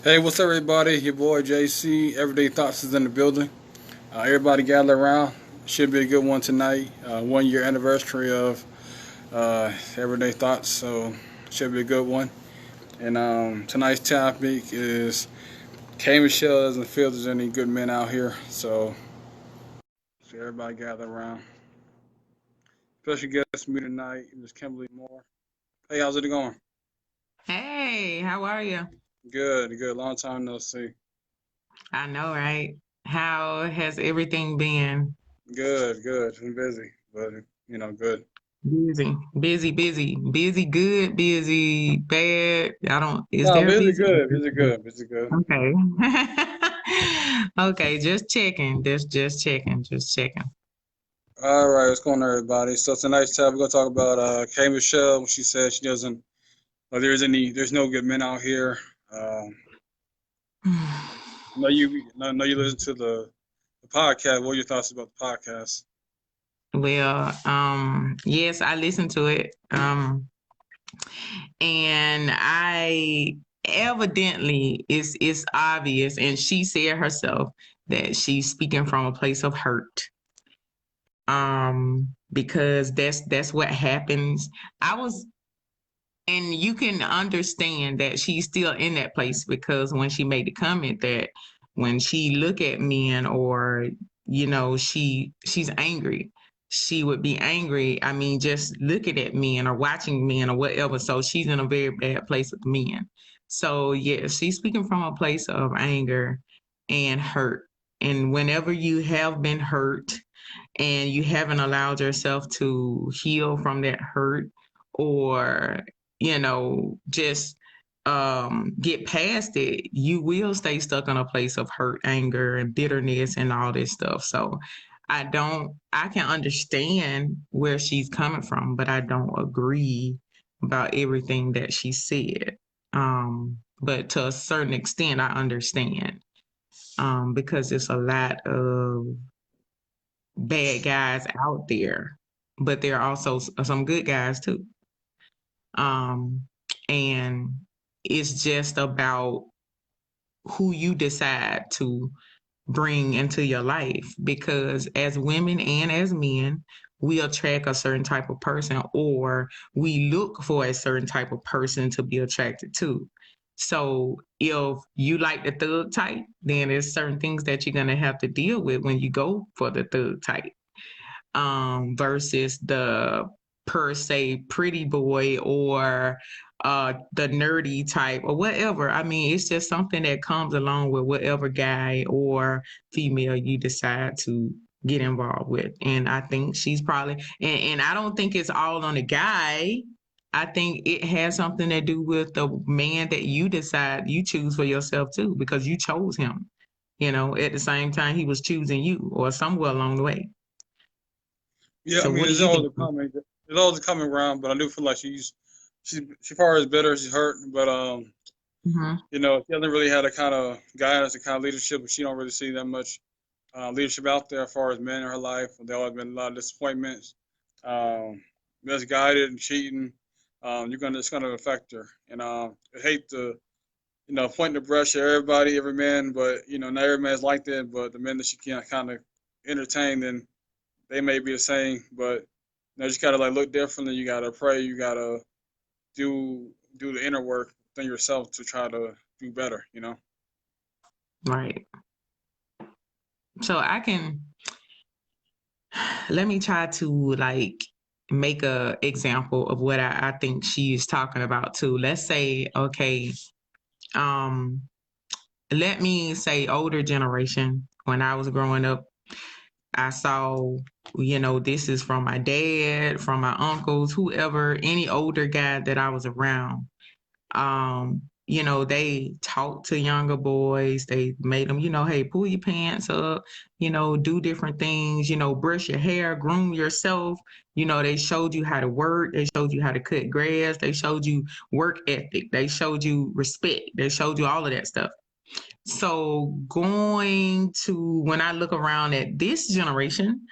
Hey, what's up, everybody? Your boy JC. Everyday Thoughts is in the building. Everybody gather around. Should be a good one tonight. 1 year anniversary of Everyday Thoughts, so should be a good one. And tonight's topic is K Michelle doesn't feel there's any good men out here, so everybody gather around. Special guest me tonight, Miss Kimberly Moore. Hey, how's it going? Hey, how are you? Good, good. Long time no see. I know, right? How has everything been? Good, good. Been busy, but good. Busy, busy, busy, busy, good, busy, bad. I don't, is No, there a busy, busy? good, busy, good, busy, good. Okay. Okay, just checking. Just checking, just checking. All right, what's going on, everybody? So tonight's tab, we're gonna talk about K Michelle. When she said she doesn't, there's no good men out here. Know you listen to the podcast. What are your thoughts about the podcast? Well, yes, I listened to it. And I evidently it's obvious, and she said herself that she's speaking from a place of hurt. Because that's what happens. I was and you can understand that she's still in that place because when she made the comment that when she look at men or she's angry, she would be angry, I mean, just looking at men or watching men or whatever, so she's in a very bad place with men. So yeah, she's speaking from a place of anger and hurt, and whenever you have been hurt and you haven't allowed yourself to heal from that hurt or just get past it, you will stay stuck in a place of hurt, anger, and bitterness and all this stuff. So I can understand where she's coming from, but I don't agree about everything that she said. But to a certain extent, I understand because it's a lot of bad guys out there, but there are also some good guys too. Um, and it's just about who you decide to bring into your life because as women and as men, we attract a certain type of person or we look for a certain type of person to be attracted to. So if you like the thug type, then there's certain things that you're gonna have to deal with when you go for the thug type versus the per se pretty boy or the nerdy type or whatever. I mean, it's just something that comes along with whatever guy or female you decide to get involved with. And I think she's probably, and I don't think it's all on the guy. I think it has something to do with the man that you decide you choose for yourself too, because you chose him, at the same time he was choosing you or somewhere along the way. Yeah, I So mean, what do you think? there's always a coming around, but I do feel like she probably is bitter, she's hurt, but Mhm. she hasn't really had a kind of guidance, a kind of leadership, but she don't really see that much leadership out there as far as men in her life. There always been a lot of disappointments, um, misguided and cheating. It's gonna affect her, and I hate to point the brush at everybody, every man, but not every man's like that. But the men that she can kind of entertain, then they may be the same, but you just gotta like look differently. You gotta pray. You gotta do the inner work within yourself to try to do better. Right. So I can let me try to like make a example of what I think she is talking about too. Let's say, okay, um, let me say older generation. When I was growing up, I saw, this is from my dad, from my uncles, whoever, any older guy that I was around. They talked to younger boys. They made them, hey, pull your pants up, do different things, brush your hair, groom yourself. They showed you how to work. They showed you how to cut grass. They showed you work ethic. They showed you respect. They showed you all of that stuff. So going to when I look around at this generation,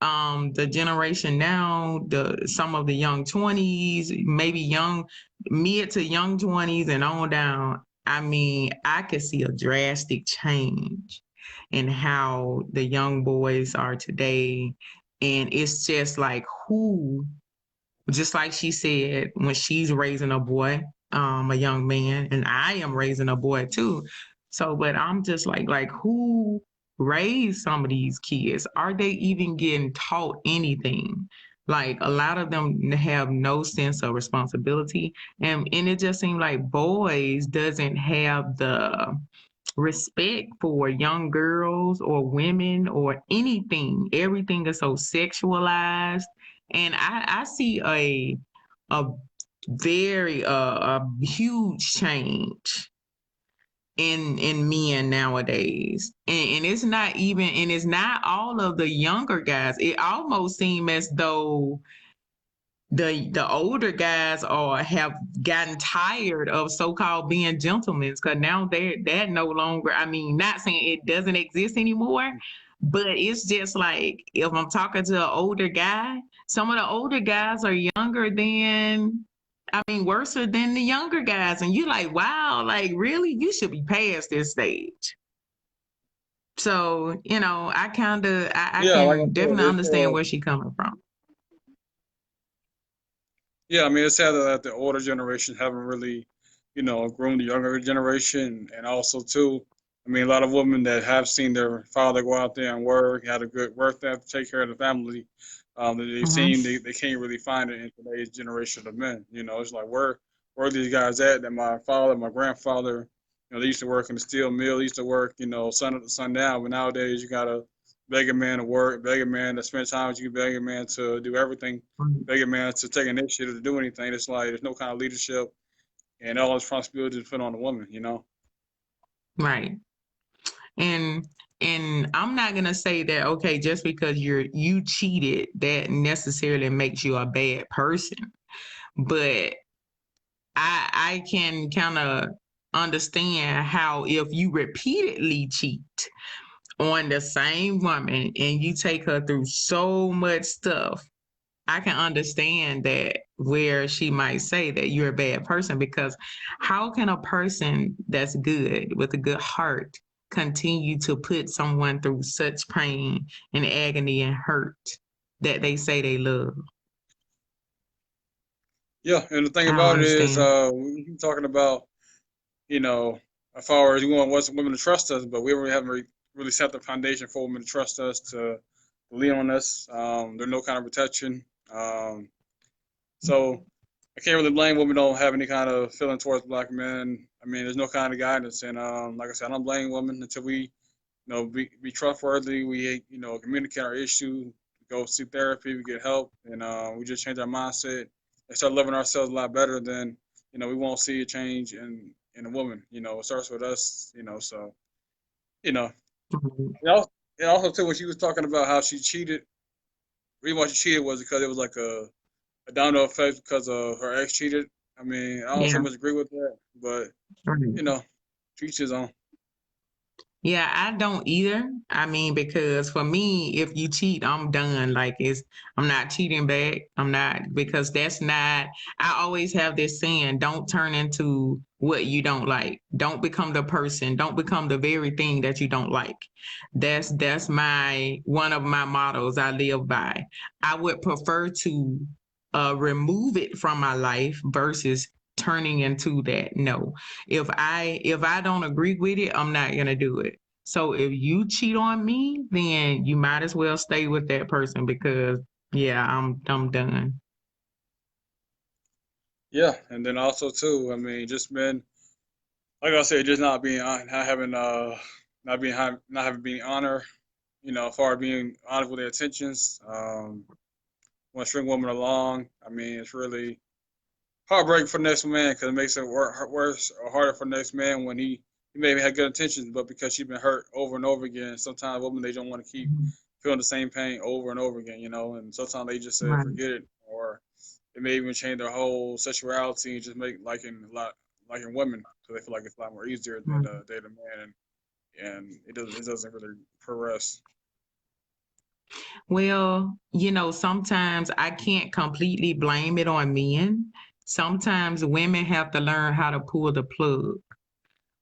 the generation now, the some of the young 20s, maybe young mid to young 20s and on down, I mean, I could see a drastic change in how the young boys are today. And it's just like just like she said, when she's raising a boy, a young man, and I am raising a boy too. So, but I'm just like who raised some of these kids? Are they even getting taught anything? Like a lot of them have no sense of responsibility, and it just seems like boys doesn't have the respect for young girls or women or anything. Everything is so sexualized, and I see a very a huge change in men nowadays, and it's not even, and it's not all of the younger guys. It almost seems as though the older guys are have gotten tired of so-called being gentlemen, because now they're that no longer, I mean, not saying it doesn't exist anymore, but it's just like if I'm talking to an older guy, some of the older guys are younger than, I mean, worse than the younger guys, and you're like, wow, like really, you should be past this stage. So I Yeah, like I can said, definitely understand where she's coming from. yeah, I mean, it's sad that the older generation haven't really, groomed the younger generation, and also too, I mean, a lot of women that have seen their father go out there and work, had a good work ethic, take care of the family, that they've Hmm. seen, they can't really find it in today's generation of men. It's like where are these guys at? That my father, my grandfather, they used to work in the steel mill, they used to work, sun up to sundown, but nowadays you gotta beg a man to work, beg a man to spend time with you, beg a man to do everything, beg a man to take initiative to do anything. It's like there's no kind of leadership, and all responsibility is put on the woman. Right. And I'm not gonna say that, okay, just because you cheated, that necessarily makes you a bad person. But I can kind of understand how if you repeatedly cheat on the same woman and you take her through so much stuff, I can understand that where she might say that you're a bad person, because how can a person that's good with a good heart continue to put someone through such pain and agony and hurt that they say they love? Yeah, and the thing I don't about it is, understand. we keep talking about, you know, as far as we want women to trust us, but we really haven't really set the foundation for women to trust us, to lean on us. There's no kind of protection. So I can't really blame women don't have any kind of feeling towards black men. I mean, there's no kind of guidance, and like I said, I don't blame women until we, be trustworthy. We, communicate our issue, go seek therapy, we get help, and we just change our mindset and start loving ourselves a lot better. Then, we won't see a change in a woman. It starts with us. So you know, Mhm. and also too, when she was talking about how she cheated, the reason why she cheated was because it was like a domino effect because her ex cheated. I mean, I don't so Yeah. much agree with that, but you Right. know, to each his own. Yeah, I don't either. I mean, because for me, if you cheat, I'm done. Like I'm not cheating back. I'm not, because that's not, I always have this saying, don't turn into what you don't like. Don't become the person. Don't become the very thing that you don't like. That's my, one of my mottos I live by. I would prefer to remove it from my life versus turning into that. No, if I don't agree with it, I'm not gonna do it. So if you cheat on me, then you might as well stay with that person, because yeah, I'm done. Yeah, and then also too, I mean, just men, like I said, just not being not having not having being honor, as far as being honest with their intentions. Want to string women along. I mean, it's really heartbreaking for the next man because it makes it worse or harder for the next man when he maybe had good intentions, but because she's been hurt over and over again, sometimes women they don't want to keep Mhm. feeling the same pain over and over again, and sometimes they just say Right. forget it, or they may even change their whole sexuality and just make like in women because they feel like it's a lot more easier than Mhm. date a man, and it doesn't really progress. Well, sometimes I can't completely blame it on men. Sometimes women have to learn how to pull the plug.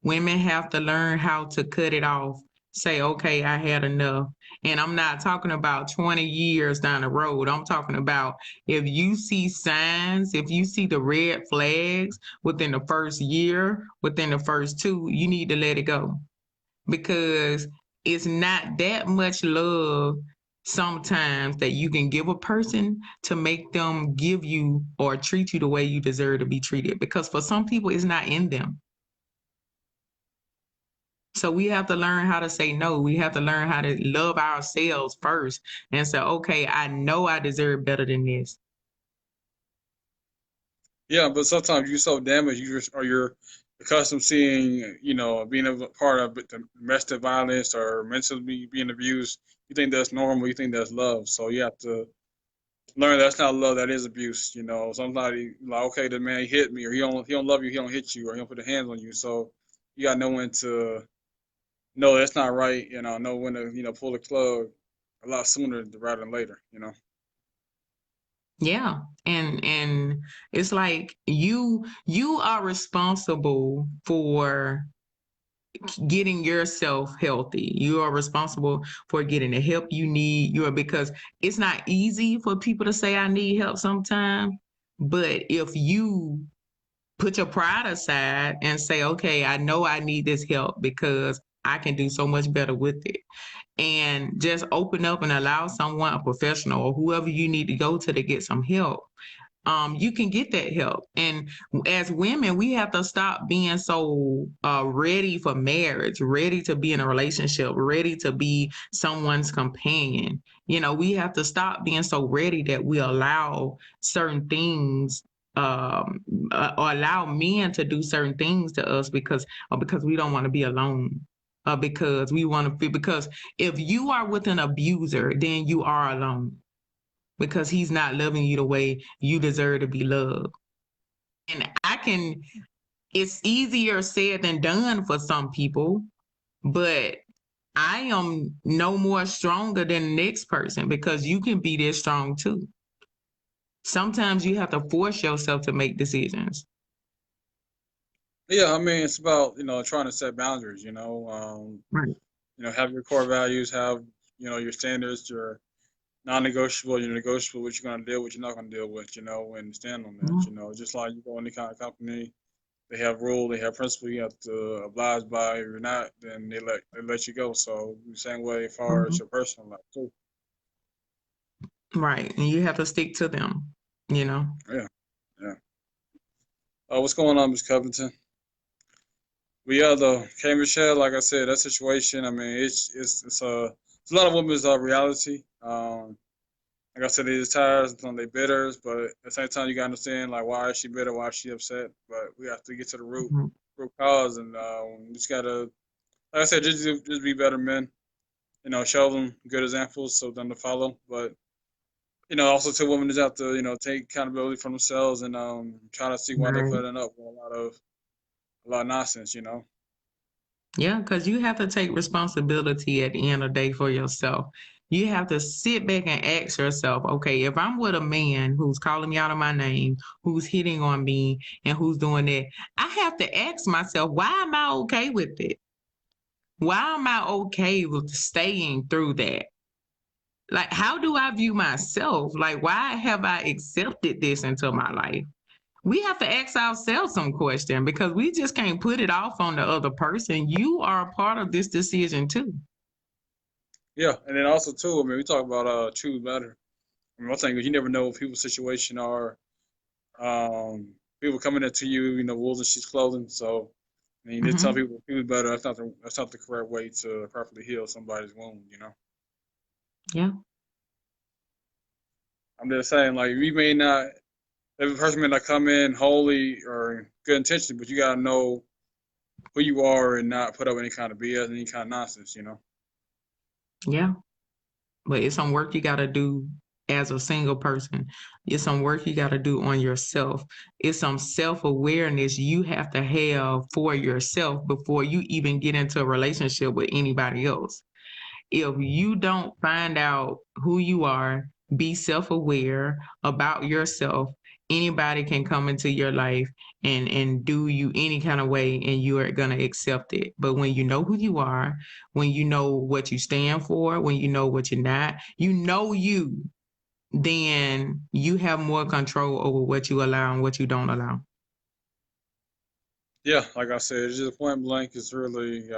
Women have to learn how to cut it off. Say, okay, I had enough. And I'm not talking about 20 years down the road. I'm talking about if you see signs, if you see the red flags within the first year, within the first two, you need to let it go because it's not that much love sometimes that you can give a person to make them give you or treat you the way you deserve to be treated. Because for some people, it's not in them. So we have to learn how to say no. We have to learn how to love ourselves first and say, okay, I know I deserve better than this. Yeah, but sometimes you're so damaged, you're accustomed seeing, being a part of domestic violence or mentally being abused. You think that's normal. You think that's love. So you have to learn that's not love. That is abuse. Somebody like, okay, the man hit me, or he don't love you. He don't hit you, or he don't put the hands on you. So you got to know when to know that's not right. Know when to pull the plug a lot sooner rather than later. Yeah. And it's like you are responsible for getting yourself healthy. You are responsible for getting the help you need. Because it's not easy for people to say I need help sometimes. But if you put your pride aside and say, okay, I know I need this help because I can do so much better with it. And just open up and allow someone, a professional or whoever you need to go to get some help. You can get that help. And as women, we have to stop being so ready for marriage, ready to be in a relationship, ready to be someone's companion. We have to stop being so ready that we allow certain things or allow men to do certain things to us because we don't want to be alone. Because we want to be, because if you are with an abuser, then you are alone because he's not loving you the way you deserve to be loved. And it's easier said than done for some people, but I am no more stronger than the next person because you can be this strong too. Sometimes you have to force yourself to make decisions. Yeah, I mean it's about trying to set boundaries. Right. Have your core values, have your standards, your non-negotiable, your negotiable, what you're gonna deal with, you're not gonna deal with, and stand on that. Mhm. Just like you go any kind of company, they have rule, they have principle, you have to oblige by. If you're not, then they let you go. So the same way as far as Mhm. your personal life too. Right. And you have to stick to them, you know. Yeah, yeah. What's going on, Ms. Covington? But yeah, though, K. Michelle, like I said, that situation. I mean, it's a lot of women's reality. Like I said, they just tired, sometimes they bitter, but at the same time, you gotta understand like why is she bitter, why is she upset. But we have to get to the Mhm. root cause, and we just gotta, like I said, just be better men. Show them good examples so them to follow. But also to women just have to take accountability for themselves and try to see why they're Right. putting up with a lot of nonsense. Yeah, because you have to take responsibility at the end of the day for yourself. You have to sit back and ask yourself, okay, if I'm with a man who's calling me out of my name, who's hitting on me, and who's doing that, I have to ask myself, why am I okay with it? Why am I okay with staying through that? Like, how do I view myself? Like, why have I accepted this into my life? We have to ask ourselves some question because we just can't put it off on the other person. You are a part of this decision too. Yeah, and then also too, I mean, we talk about choose better. I mean, one thing is you never know what people's situation are. People coming into you, wolves in sheep's clothing. So, I mean, just tell Hmm. people choose better. That's not the correct way to properly heal somebody's wound. Yeah. I'm just saying, like, we may not, every person may not come in holy or good intention, but you gotta know who you are and not put up any kind of BS, any kind of nonsense. Yeah. But it's some work you got to do as a single person. It's some work you got to do on yourself. It's some self awareness you have to have for yourself before you even get into a relationship with anybody else. If you don't find out who you are, be self aware about yourself, anybody can come into your life and do you any kind of way and you are going to accept it. But when you know who you are, when you know what you stand for, when you know what you're not, you, then you have more control over what you allow and what you don't allow. Yeah, like I said, it's just point blank. It's really,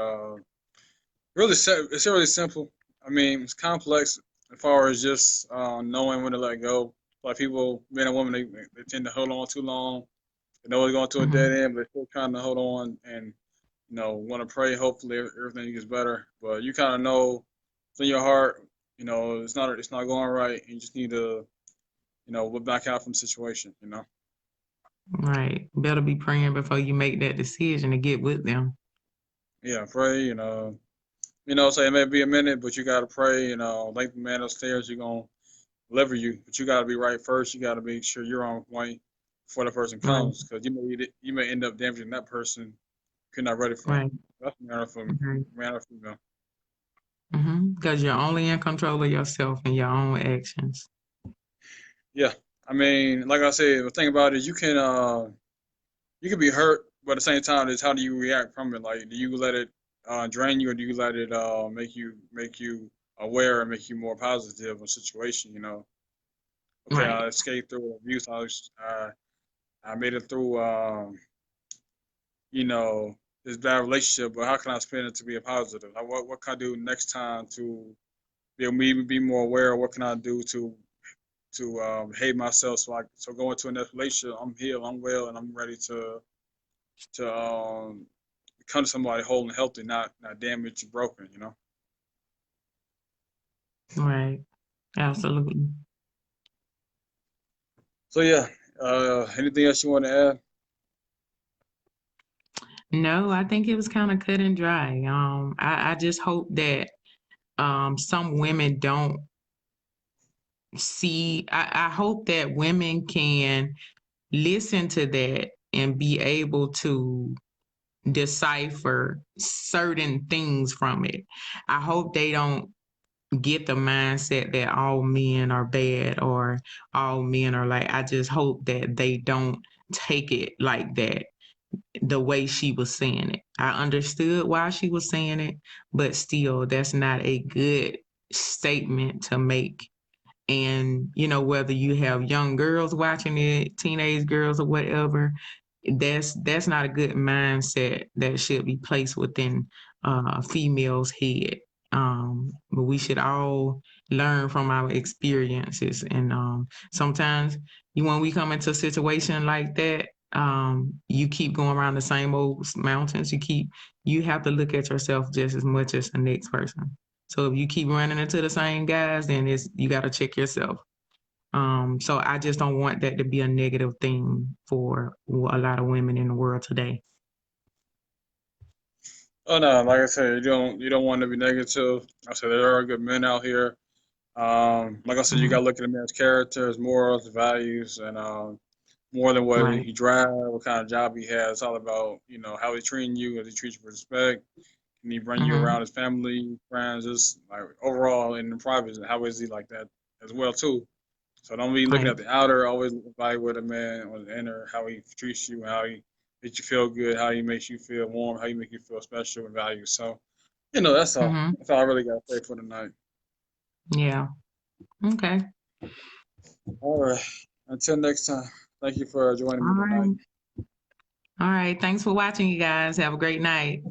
really, it's really simple. I mean, it's complex as far as just knowing when to let go. Like people, men and women, they tend to hold on too long. They know it's going to a Hmm. dead end, but they're still trying to hold on and want to pray. Hopefully, everything gets better. But you kind of know in your heart, it's not going right, and you just need to, look back out from the situation. Right. Better be praying before you make that decision to get with them. Yeah, pray. So it may be a minute, but you gotta pray. Like the man upstairs, you're gonna deliver you, but you gotta be right first. You gotta make sure you're on point before the person Right. comes, because you may end up damaging that person if you're not ready for them. Right. That's man for me, Right. man or female. Because you're only in control of yourself and your own actions. Yeah, I mean, like I said, the thing about it is you can be hurt, but at the same time, is how do you react from it? Like, do you let it drain you, or do you let it make you aware and make you more positive of a situation? Okay, I Right. escaped through abuse. I made it through you know this bad relationship, but how can I spin it to be a positive? Like, what can I do next time to be more aware? What can I do to behave myself so going to a next relationship, I'm healed, I'm well, and I'm ready to become somebody whole and healthy, not damaged and broken. Right. Absolutely. So yeah, anything else you want to add? No, I think it was kind of cut and dry. I just hope that some women don't see, I hope that women can listen to that and be able to decipher certain things from it. I hope they don't get the mindset that all men are bad or all men are like, I just hope that they don't take it like that, the way she was saying it. I understood why she was saying it, but still, that's not a good statement to make. And, whether you have young girls watching it, teenage girls or whatever, that's not a good mindset that should be placed within a female's head. But we should all learn from our experiences. And sometimes when we come into a situation like that, you keep going around the same old mountains. You have to look at yourself just as much as the next person. So if you keep running into the same guys, then you got to check yourself. So I just don't want that to be a negative thing for a lot of women in the world today. Oh no, like I said, you don't want to be negative. I said there are good men out here. Like I said, you Mhm. gotta look at a man's character, his morals, values, and more than what Right. he drives, what kind of job he has. It's all about how he treating you, does he treat you with respect, can he bring you Hmm. around his family, friends, just like overall in the private, how is he like that as well too. So don't be looking Right. at the outer. Always evaluate a man on the inner, how he treats you, how he makes you feel good, how he makes you feel warm, how he make you feel special and valued. So that's all. Hmm. That's all I really got to say for tonight. Yeah. Okay. All right. Until next time. Thank you for joining All me tonight. right. All right. Thanks for watching, you guys. Have a great night.